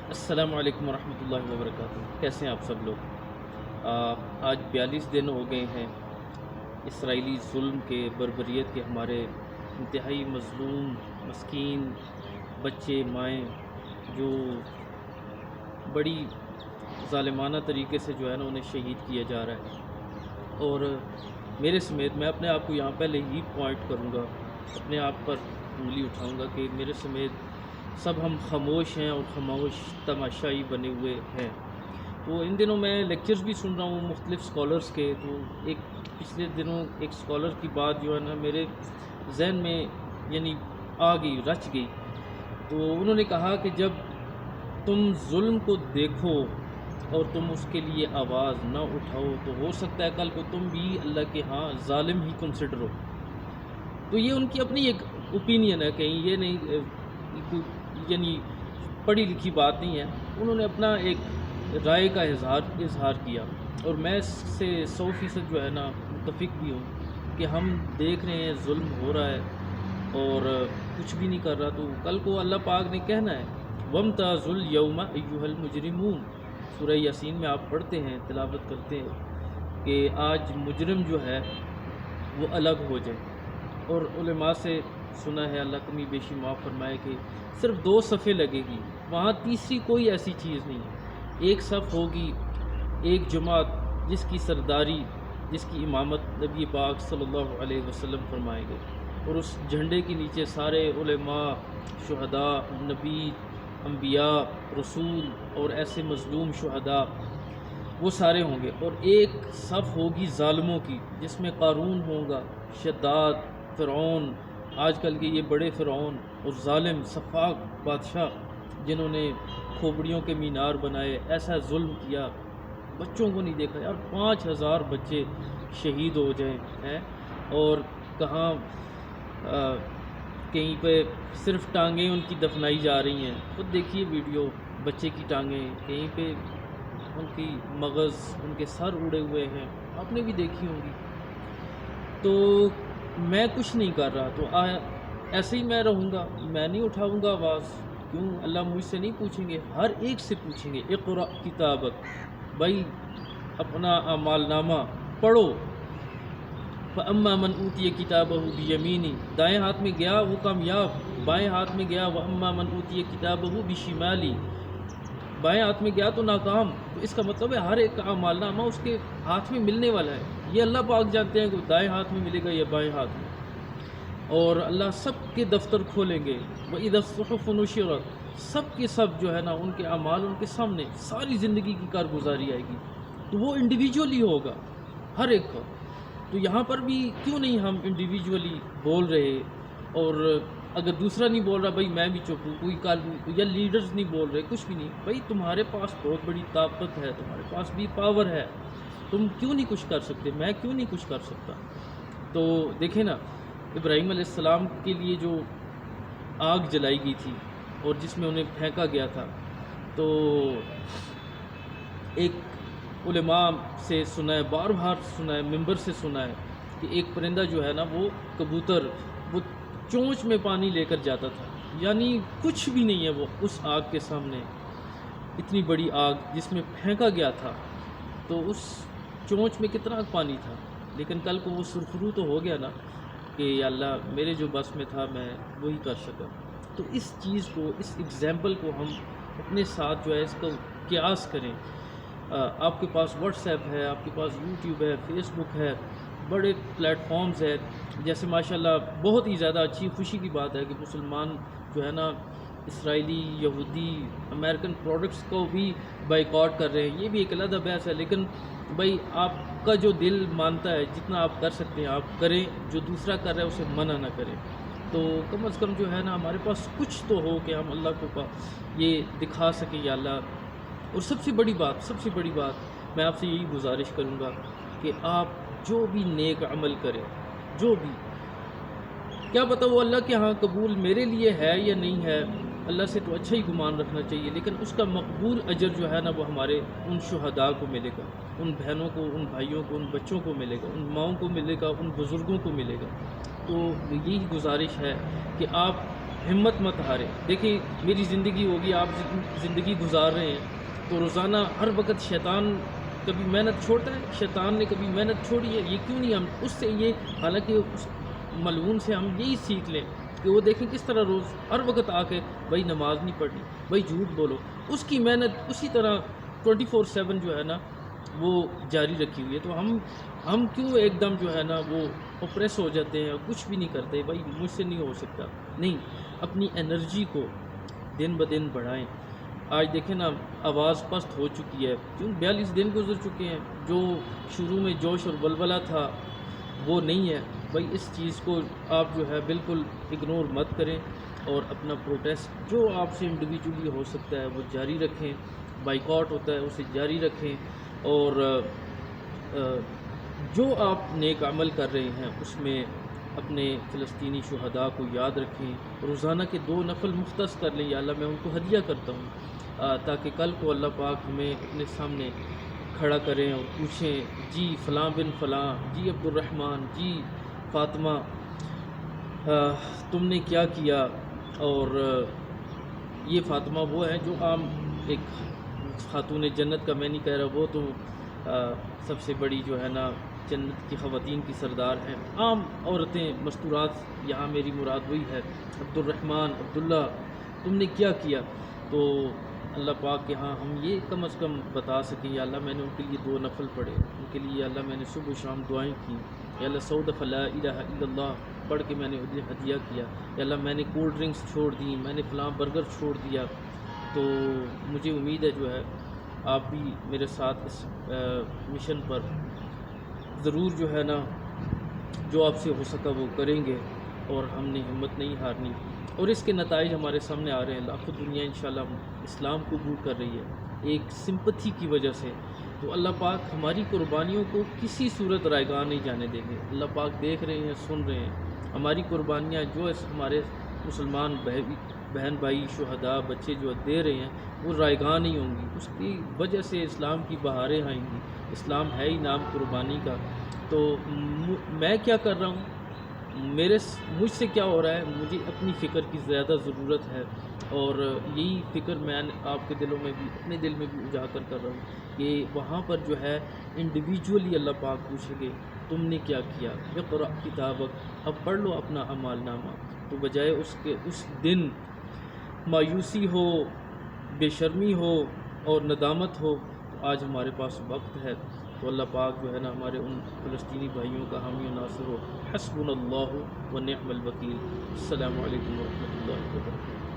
السلام علیکم ورحمۃ اللہ وبرکاتہ، کیسے ہیں آپ سب لوگ؟ آج 42 دن ہو گئے ہیں اسرائیلی ظلم کے، بربریت کے، ہمارے انتہائی مظلوم مسکین بچے مائیں جو بڑی ظالمانہ طریقے سے جو ہے نا انہیں شہید کیا جا رہا ہے۔ اور میرے سمیت میں اپنے آپ کو یہاں پہلے ہی پوائنٹ کروں گا، اپنے آپ پر انگلی اٹھاؤں گا کہ میرے سمیت سب ہم خاموش ہیں اور خاموش تماشائی بنے ہوئے ہیں۔ تو ان دنوں میں لیکچرز بھی سن رہا ہوں مختلف اسکالرس کے، تو ایک پچھلے دنوں ایک اسکالر کی بات جو ہے نا میرے ذہن میں یعنی آ گئی، رچ گئی۔ تو انہوں نے کہا کہ جب تم ظلم کو دیکھو اور تم اس کے لیے آواز نہ اٹھاؤ تو ہو سکتا ہے کل کو تم بھی اللہ کے ہاں ظالم ہی کنسیڈر ہو۔ تو یہ ان کی اپنی ایک اوپینین ہے، کہیں یہ نہیں یعنی پڑھی لکھی بات نہیں ہے، انہوں نے اپنا ایک رائے کا اظہار کیا، اور میں اس سے 100% جو ہے نا متفق بھی ہوں کہ ہم دیکھ رہے ہیں ظلم ہو رہا ہے اور کچھ بھی نہیں کر رہا، تو کل کو اللہ پاک نے کہنا ہے وَامْتَازُوا الْيَوْمَ أَيُّهَا الْمُجْرِمُونَ۔ سورہ یاسین میں آپ پڑھتے ہیں، تلاوت کرتے ہیں کہ آج مجرم جو ہے وہ الگ ہو جائے۔ اور علماء سے سنا ہے، اللہ کمی بیشی معاف فرمائے، کہ صرف 2 صفیں لگے گی، وہاں تیسری کوئی ایسی چیز نہیں ہے۔ ایک صف ہوگی، ایک جماعت جس کی سرداری، جس کی امامت نبی پاک صلی اللہ علیہ وسلم فرمائیں گے، اور اس جھنڈے کے نیچے سارے علماء، شہداء، نبی، انبیاء، رسول اور ایسے مظلوم شہداء وہ سارے ہوں گے۔ اور ایک صف ہوگی ظالموں کی، جس میں قارون ہوگا، شداد، فرعون، آج کل کے یہ بڑے فرعون اور ظالم سفاک بادشاہ جنہوں نے کھوپڑیوں کے مینار بنائے، ایسا ظلم کیا، بچوں کو نہیں دیکھا یار، 5000 بچے شہید ہو جائیں ہیں، اور کہاں کہیں پہ صرف ٹانگیں ان کی دفنائی جا رہی ہیں۔ خود دیکھیے ویڈیو، بچے کی ٹانگیں، کہیں پہ ان کی مغز، ان کے سر اڑے ہوئے ہیں، آپ نے بھی دیکھی ہوں گی۔ تو میں کچھ نہیں کر رہا، تو ایسے ہی میں رہوں گا، میں نہیں اٹھاؤں گا آواز۔ کیوں؟ اللہ مجھ سے نہیں پوچھیں گے، ہر ایک سے پوچھیں گے اقرأ کتابک، بھائی اپنا اعمال نامہ پڑھو۔ فَأَمَّا مَنْ أُوتِيَ كِتَابَهُ بِيَمِينِهِ، دائیں ہاتھ میں گیا وہ کامیاب، بائیں ہاتھ میں گیا وَأَمَّا مَنْ أُوتِيَ كِتَابَهُ بِشِمَالِهِ، بائیں ہاتھ میں گیا تو ناکام۔ تو اس کا مطلب ہے ہر ایک کا اعمال نامہ اس کے ہاتھ میں ملنے والا ہے۔ یہ اللہ پاک جانتے ہیں کہ دائیں ہاتھ میں ملے گا یا بائیں ہاتھ میں، اور اللہ سب کے دفتر کھولیں گے۔ وَإِذَا الصُّحُفُ نُشِرَتْ، سب کے سب جو ہے نا ان کے اعمال ان کے سامنے، ساری زندگی کی کارگزاری آئے گی، تو وہ انڈیویجولی ہوگا ہر ایک کا۔ تو یہاں پر بھی کیوں نہیں ہم انڈیویجولی بول رہے، اور اگر دوسرا نہیں بول رہا بھائی میں بھی چپ ہوں، کوئی یا لیڈرز نہیں بول رہے، کچھ بھی نہیں، بھائی تمہارے پاس بہت بڑی طاقت ہے، تمہارے پاس بھی پاور ہے، تم کیوں نہیں کچھ کر سکتے؟ میں کیوں نہیں کچھ کر سکتا؟ تو دیکھیں نا، ابراہیم علیہ السلام کے لیے جو آگ جلائی گئی تھی اور جس میں انہیں پھینکا گیا تھا، تو ایک علماء سے سنا ہے، بار بار سنا ہے، ممبر سے سنا ہے کہ ایک پرندہ جو ہے نا وہ کبوتر، وہ چونچ میں پانی لے کر جاتا تھا، یعنی کچھ بھی نہیں ہے وہ اس آگ کے سامنے، اتنی بڑی آگ جس میں پھینکا گیا تھا، تو اس چونچ میں کتنا پانی تھا، لیکن کل کو وہ سرخرو تو ہو گیا نا کہ یا اللہ میرے جو بس میں تھا میں وہی کر سکا۔ تو اس چیز کو، اس ایگزامپل کو ہم اپنے ساتھ جو ہے اس کو قیاس کریں۔ آپ کے پاس واٹس ایپ ہے، آپ کے پاس یوٹیوب ہے، فیس بک ہے، بڑے پلیٹ فارمز ہے، جیسے ماشاءاللہ بہت ہی زیادہ اچھی خوشی کی بات ہے کہ مسلمان جو ہے نا اسرائیلی، یہودی، امریکن پروڈکٹس کو بھی بائیکاٹ کر رہے ہیں، یہ بھی ایک علیحدہ بحث ہے، لیکن بھائی آپ کا جو دل مانتا ہے جتنا آپ کر سکتے ہیں آپ کریں، جو دوسرا کر رہا ہے اسے منع نہ کریں۔ تو کم از کم جو ہے نا ہمارے پاس کچھ تو ہو کہ ہم اللہ کو یہ دکھا سکیں یا اللہ۔ اور سب سے بڑی بات میں آپ سے یہی گزارش کروں گا کہ آپ جو بھی نیک عمل کریں، جو بھی، کیا پتہ وہ اللہ کے ہاں قبول میرے لیے ہے یا نہیں ہے، اللہ سے تو اچھا ہی گمان رکھنا چاہیے، لیکن اس کا مقبول اجر جو ہے نا وہ ہمارے ان شہداء کو ملے گا، ان بہنوں کو، ان بھائیوں کو، ان بچوں کو ملے گا، ان ماؤں کو ملے گا، ان بزرگوں کو ملے گا۔ تو یہی گزارش ہے کہ آپ ہمت مت ہارے. دیکھیں میری زندگی ہوگی، آپ زندگی گزار رہے ہیں، تو روزانہ ہر وقت شیطان کبھی محنت چھوڑتا ہے؟ شیطان نے کبھی محنت چھوڑی ہے؟ یہ کیوں نہیں ہم اس سے یہ، حالانکہ اس ملعون سے ہم یہی سیکھ لیں کہ وہ دیکھیں کس طرح روز ہر وقت آ کے بھائی نماز نہیں پڑھنی، بھائی جھوٹ بولو، اس کی محنت اسی طرح 24/7 جو ہے نا وہ جاری رکھی ہوئی ہے. تو ہم کیوں ایک دم جو ہے نا وہ اوپریس ہو جاتے ہیں اور کچھ بھی نہیں کرتے، بھائی مجھ سے نہیں ہو سکتا. نہیں، اپنی انرجی کو دن بدن بڑھائیں. آج دیکھیں نا آواز پست ہو چکی ہے، کیوں 42 دن گزر چکے ہیں. جو شروع میں جوش اور ولولہ تھا وہ نہیں ہے. بھائی اس چیز کو آپ جو ہے بالکل اگنور مت کریں اور اپنا پروٹیسٹ جو آپ سے انڈیویجولی ہو سکتا ہے وہ جاری رکھیں. بائیکاٹ ہوتا ہے اسے جاری رکھیں، اور جو آپ نیک عمل کر رہے ہیں اس میں اپنے فلسطینی شہداء کو یاد رکھیں. روزانہ کے 2 نفل مختص کر لیں، یا اللہ میں ان کو ہدیہ کرتا ہوں، تاکہ کل کو اللہ پاک ہمیں اپنے سامنے کھڑا کریں اور پوچھیں جی فلاں بن فلاں، جی عبد الرحمن، جی فاطمہ، تم نے کیا کیا. اور یہ فاطمہ وہ ہے جو عام ایک خاتون جنت کا، میں نہیں کہہ رہا وہ تو سب سے بڑی جو ہے نا جنت کی خواتین کی سردار ہیں. عام عورتیں مستورات، یہاں میری مراد وہی ہے. عبد الرحمن، عبداللہ، تم نے کیا کیا؟ تو اللہ پاک کے ہاں ہم یہ کم از کم بتا سکیں، یا اللہ میں نے ان کے لیے 2 نفل پڑھے، ان کے لیے یا اللہ میں نے صبح و شام دعائیں کی، یا اللہ 100 دفعہ لا الہ الا اللہ پڑھ کے میں نے انہیں ہدیہ کیا، یا اللہ میں نے کولڈ ڈرنکس چھوڑ دیں، میں نے فلاں برگر چھوڑ دیا. تو مجھے امید ہے جو ہے آپ بھی میرے ساتھ اس مشن پر ضرور جو ہے نا جو آپ سے ہو سکا وہ کریں گے، اور ہم نے ہمت نہیں ہارنی. اور اس کے نتائج ہمارے سامنے آ رہے ہیں. لاکھوں دنیا انشاءاللہ اسلام قبول کر رہی ہے ایک سمپتھی کی وجہ سے. تو اللہ پاک ہماری قربانیوں کو کسی صورت رائگاں نہیں جانے دیں گے. اللہ پاک دیکھ رہے ہیں، سن رہے ہیں. ہماری قربانیاں جو ہمارے مسلمان بہن بھائی شہداء بچے جو دے رہے ہیں وہ رائگاں نہیں ہوں گی. اس کی وجہ سے اسلام کی بہاریں آئیں گی. اسلام ہے ہی نام قربانی کا. تو میں کیا کر رہا ہوں، مجھ سے کیا ہو رہا ہے، مجھے اپنی فکر کی زیادہ ضرورت ہے. اور یہی فکر میں آپ کے دلوں میں بھی، اپنے دل میں بھی اجاگر کر رہا ہوں کہ وہاں پر جو ہے انڈیویجولی اللہ پاک پوچھیں گے تم نے کیا کیا. اقرأ کتابک، اب پڑھ لو اپنا اعمال نامہ. تو بجائے اس کے اس دن مایوسی ہو، بے شرمی ہو اور ندامت ہو، تو آج ہمارے پاس وقت ہے. تو اللہ پاک جو ہے نا ہمارے ان فلسطینی بھائیوں کا حامی و ناصر ہو. حسبنا اللہ و نعم الوکیل. السلام علیکم ورحمۃ اللہ وبرکاتہ.